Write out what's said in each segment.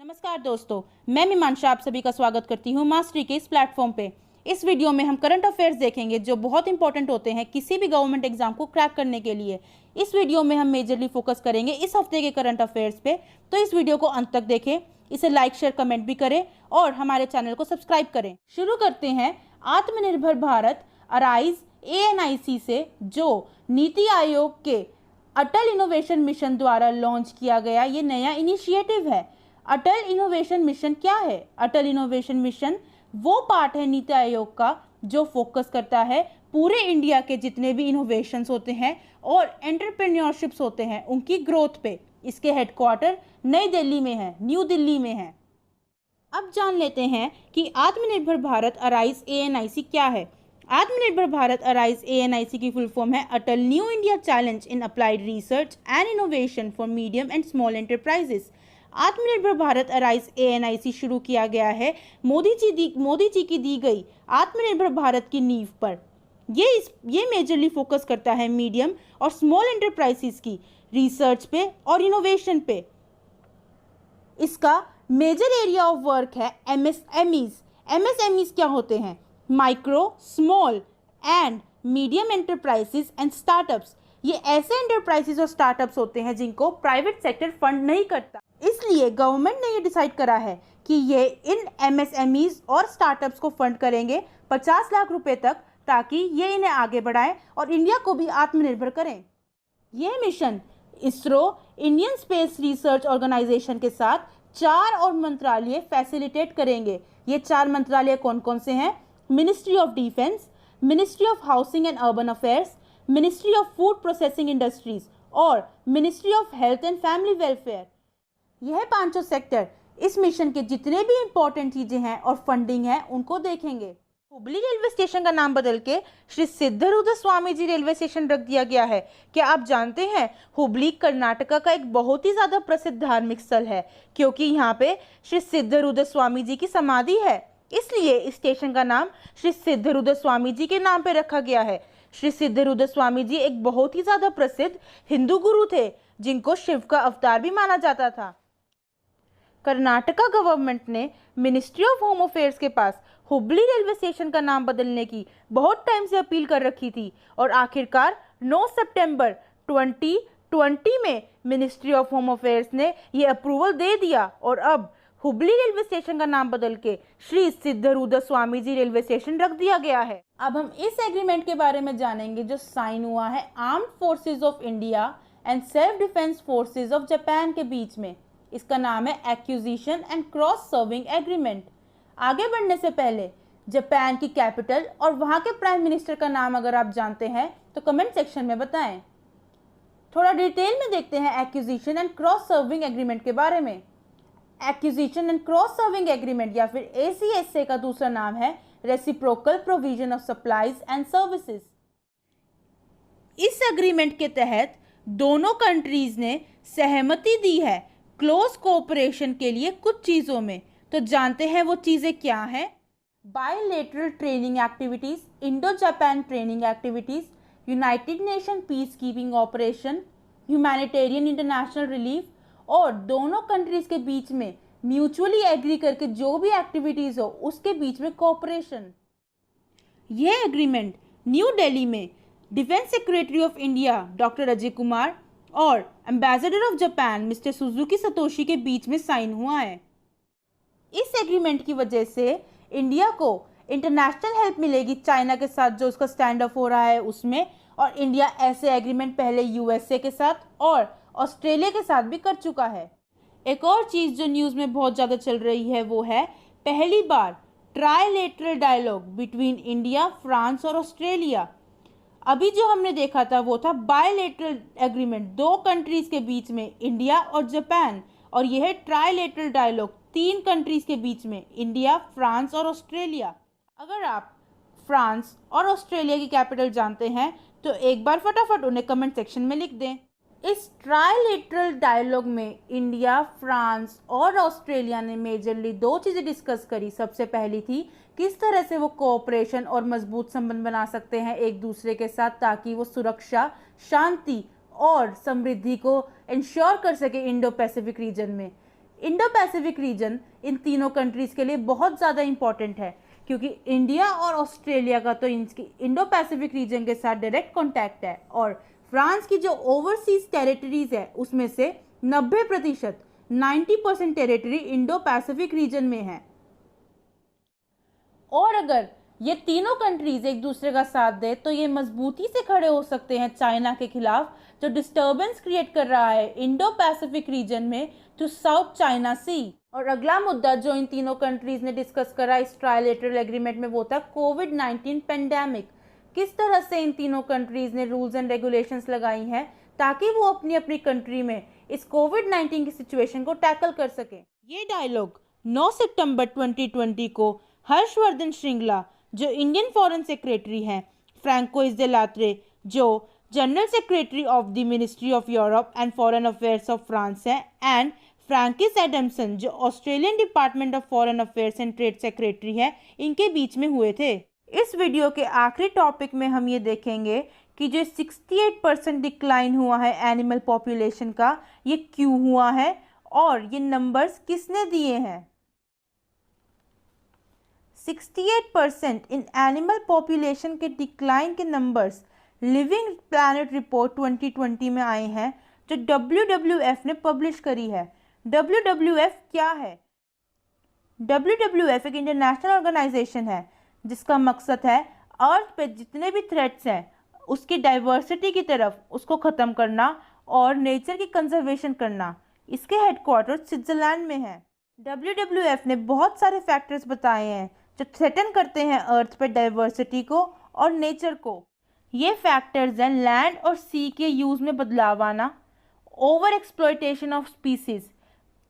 नमस्कार दोस्तों, मैं मीमांशा आप सभी का स्वागत करती हूँ मास्टरी के इस प्लेटफॉर्म पे। इस वीडियो में हम करंट अफेयर्स देखेंगे जो बहुत इंपॉर्टेंट होते हैं किसी भी गवर्नमेंट एग्जाम को क्रैक करने के लिए। इस वीडियो में हम मेजरली फोकस करेंगे इस हफ्ते के करंट अफेयर्स पे, तो इस वीडियो को अंत तक देखें, इसे लाइक शेयर कमेंट भी करें और हमारे चैनल को सब्सक्राइब करें। शुरू करते हैं आत्मनिर्भर भारत अराइज ANIC से, जो नीति आयोग के अटल इनोवेशन मिशन द्वारा लॉन्च किया गया ये नया इनिशिएटिव है। अटल इनोवेशन मिशन क्या है? अटल इनोवेशन मिशन वो पार्ट है नीति आयोग का जो फोकस करता है पूरे इंडिया के जितने भी इनोवेशंस होते हैं और एंटरप्रेन्योरशिप्स होते हैं उनकी ग्रोथ पे। इसके हेडक्वार्टर नई दिल्ली में है, न्यू दिल्ली में है। अब जान लेते हैं कि आत्मनिर्भर भारत अराइज ANIC क्या है। आत्मनिर्भर भारत अराइज ANIC की फुल फॉर्म है Atal new India challenge in applied research and innovation for medium and small enterprises. Atmanirbhar Bharat arise ANIC शुरू किया गया है मोदी जी की दी गई आत्मनिर्भर भारत की नींव पर। ये मेजरली फोकस करता है मीडियम और स्मॉल एंटरप्राइजेस की रिसर्च पे और इनोवेशन पे। इसका मेजर एरिया ऑफ वर्क है MSMEs। MSMEs क्या होते हैं? Micro, small and medium enterprises and startups. ये ऐसे एंटरप्राइजेस और स्टार्टअप्स होते हैं जिनको प्राइवेट सेक्टर फंड नहीं करता। इसलिए गवर्नमेंट ने ये डिसाइड करा है कि ये इन MSMEs और स्टार्टअप्स को फंड करेंगे 50 लाख रुपए तक, ताकि ये इन्हें आगे बढ़ाएं और इंडिया को भी आत्मनिर्भर करें। यह mission ISRO, Indian Space Research Organisation के साथ 4 और मंत्रालय फैसिलिटेट करेंगे। ये 4 मंत्रालय कौन कौन से हैं? Ministry of defence, ministry of housing and urban affairs, ministry of food processing industries और ministry of health and family welfare. यह 5 सेक्टर इस मिशन के जितने भी इंपॉर्टेंट चीजें हैं और फंडिंग है उनको देखेंगे। हुबली रेलवे स्टेशन का नाम बदल के श्री सिद्धरूढ़ स्वामी जी रेलवे स्टेशन रख दिया गया है। क्या आप जानते हैं हुबली कर्नाटका का एक बहुत ही ज्यादा प्रसिद्ध धार्मिक स्थल है, क्योंकि यहाँ पे श्री सिद्धरूढ़ स्वामी जी की समाधि है, इसलिए इस स्टेशन का नाम श्री सिद्धरूढ़ स्वामी जी के नाम पे रखा गया है। श्री सिद्धरूढ़ स्वामी जी एक बहुत ही ज्यादा प्रसिद्ध हिंदू गुरु थे जिनको शिव का अवतार भी माना जाता था। कर्नाटका गवर्नमेंट ने मिनिस्ट्री ऑफ होम अफेयर्स के पास हुबली रेलवे स्टेशन का नाम बदलने की बहुत टाइम से अपील कर रखी थी और आखिरकार 9 सितंबर 2020 में मिनिस्ट्री ऑफ होम अफेयर्स ने ये अप्रूवल दे दिया और अब हुबली रेलवे स्टेशन का नाम बदल के श्री सिद्धरूढ़ स्वामी जी रेलवे स्टेशन रख दिया गया है। अब हम इस एग्रीमेंट के बारे में जानेंगे जो साइन हुआ है armed forces of India and self defence forces of Japan के बीच में। इसका नाम है acquisition and cross serving agreement. आगे बढ़ने से पहले जापान की कैपिटल और वहां के प्राइम मिनिस्टर का नाम अगर आप जानते हैं तो कमेंट सेक्शन में बताएं। थोड़ा डिटेल में देखते हैं acquisition and cross serving agreement के बारे में। Acquisition and cross serving agreement या फिर ACSA का दूसरा नाम है reciprocal provision of supplies and services. इस एग्रीमेंट के तहत दोनों कंट्रीज ने सहमति दी है क्लोज कोऑपरेशन के लिए कुछ चीज़ों में। तो जानते हैं वो चीज़ें क्या हैं? Bilateral training activities, Indo Japan training activities, United nation peace keeping operation, humanitarian international relief और दोनों कंट्रीज के बीच में म्यूचुअली एग्री करके जो भी एक्टिविटीज़ हो उसके बीच में कोऑपरेशन। यह एग्रीमेंट न्यू दिल्ली में defence secretary of India doctor Ajay Kumar और ambassador of Japan mister Suzuki Satoshi के बीच में साइन हुआ है। इस एग्रीमेंट की वजह से इंडिया को इंटरनेशनल हेल्प मिलेगी चाइना के साथ जो उसका स्टैंड ऑफ हो रहा है उसमें, और इंडिया ऐसे एग्रीमेंट पहले USA के साथ और ऑस्ट्रेलिया के साथ भी कर चुका है। एक और चीज़ जो न्यूज़ में बहुत ज़्यादा चल रही है वो है पहली बार trilateral dialogue between India, France और ऑस्ट्रेलिया। अभी जो हमने देखा था वो था बायलैटरल एग्रीमेंट 2 कंट्रीज के बीच में इंडिया और जापान, और यह है ट्राइलेटरल डायलॉग 3 कंट्रीज के बीच में इंडिया, फ्रांस और ऑस्ट्रेलिया। अगर आप फ्रांस और ऑस्ट्रेलिया की कैपिटल जानते हैं तो एक बार फटाफट उन्हें कमेंट सेक्शन में लिख दें। इस ट्राइलेटरल डायलॉग में इंडिया, फ्रांस और ऑस्ट्रेलिया ने मेजरली 2 चीज़ें डिस्कस करी। सबसे पहली थी किस तरह से वो कोऑपरेशन और मजबूत संबंध बना सकते हैं एक दूसरे के साथ, ताकि वो सुरक्षा, शांति और समृद्धि को इंश्योर कर सके इंडो पैसिफिक रीजन में। इंडो पैसिफिक रीजन इन तीनों कंट्रीज़ के लिए बहुत ज़्यादा इंपॉर्टेंट है, क्योंकि इंडिया और ऑस्ट्रेलिया का तो इनकी इंडो पैसिफिक रीजन के साथ डायरेक्ट कॉन्टैक्ट है, और फ्रांस की जो ओवरसीज टेरिटरीज है उसमें से 90% 90% टेरिटरी इंडो पैसिफिक रीजन में है। और अगर ये तीनों कंट्रीज एक दूसरे का साथ दे तो ये मजबूती से खड़े हो सकते हैं चाइना के खिलाफ, जो डिस्टर्बेंस क्रिएट कर रहा है इंडो पैसिफिक रीजन में टू साउथ चाइना सी। और अगला मुद्दा जो इन तीनों कंट्रीज ने डिस्कस करा इस ट्राइलेटरल एग्रीमेंट में वो था कोविड-19 पेंडेमिक। किस तरह से इन तीनों कंट्रीज ने रूल्स एंड रेगुलेशंस लगाई हैं ताकि वो अपनी अपनी कंट्री में इस कोविड-19 की सिचुएशन को टैकल कर सके। ये डायलॉग 9 सितंबर 2020 को हर्षवर्धन श्रृंगला जो इंडियन फॉरेन सेक्रेटरी हैं, फ्रैंकोइस दे लात्रे जो general secretary of the ministry of Europe and foreign affairs of France हैं, एंड फ्रैंकिस एडम्सन जो Australian department of foreign affairs and trade secretary है, इनके बीच में हुए थे। इस वीडियो के आखिरी टॉपिक में हम ये देखेंगे कि जो 68% डिक्लाइन हुआ है एनिमल पॉपुलेशन का, ये क्यों हुआ है और ये नंबर्स किसने दिए हैं। 68% इन एनिमल पॉपुलेशन के डिक्लाइन के नंबर्स लिविंग प्लैनेट रिपोर्ट 2020 में आए हैं, जो WWF ने पब्लिश करी है। WWF क्या है? WWF एक इंटरनेशनल ऑर्गेनाइजेशन है जिसका मकसद है अर्थ पे जितने भी थ्रेट्स हैं उसकी डाइवर्सिटी की तरफ उसको ख़त्म करना और नेचर की कंजर्वेशन करना। इसके हेडक्वार्टर स्विट्ज़रलैंड में है। WWF ने बहुत सारे फैक्टर्स बताए हैं जो थ्रेटन करते हैं अर्थ पे डाइवर्सिटी को और नेचर को। ये फैक्टर्स हैं लैंड और सी के यूज़ में बदलाव आना, ओवर एक्सप्लॉयटेशन ऑफ स्पीसीज़,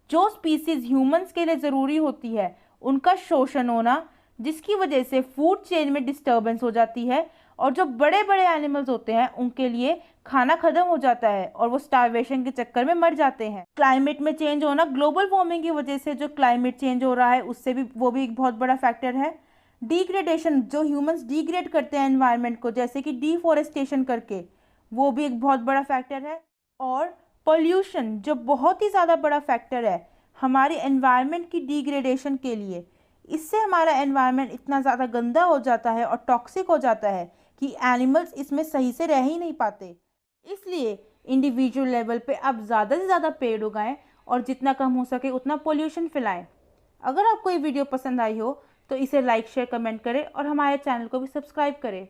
जो स्पीसीज़ ह्यूमंस के लिए ज़रूरी होती है उनका शोषण होना जिसकी वजह से फूड चेन में डिस्टर्बेंस हो जाती है, और जो बड़े बड़े एनिमल्स होते हैं उनके लिए खाना ख़त्म हो जाता है और वो स्टारवेशन के चक्कर में मर जाते हैं। क्लाइमेट में चेंज होना, ग्लोबल वार्मिंग की वजह से जो क्लाइमेट चेंज हो रहा है उससे भी वो भी एक बहुत बड़ा फैक्टर है। डिग्रेडेशन, जो ह्यूमंस डिग्रेड करते हैं एनवायरनमेंट को जैसे कि डिफॉरेस्टेशन करके, वो भी एक बहुत बड़ा फैक्टर है। और पोल्यूशन जो बहुत ही ज़्यादा बड़ा फैक्टर है हमारे एनवायरनमेंट की डिग्रेडेशन के लिए। इससे हमारा एनवायरनमेंट इतना ज़्यादा गंदा हो जाता है और टॉक्सिक हो जाता है कि एनिमल्स इसमें सही से रह ही नहीं पाते। इसलिए इंडिविजुअल लेवल पे आप ज़्यादा से ज़्यादा पेड़ उगाएं और जितना कम हो सके उतना पोल्यूशन फैलाएं। अगर आपको ये वीडियो पसंद आई हो तो इसे लाइक शेयर कमेंट करें और हमारे चैनल को भी सब्सक्राइब करें।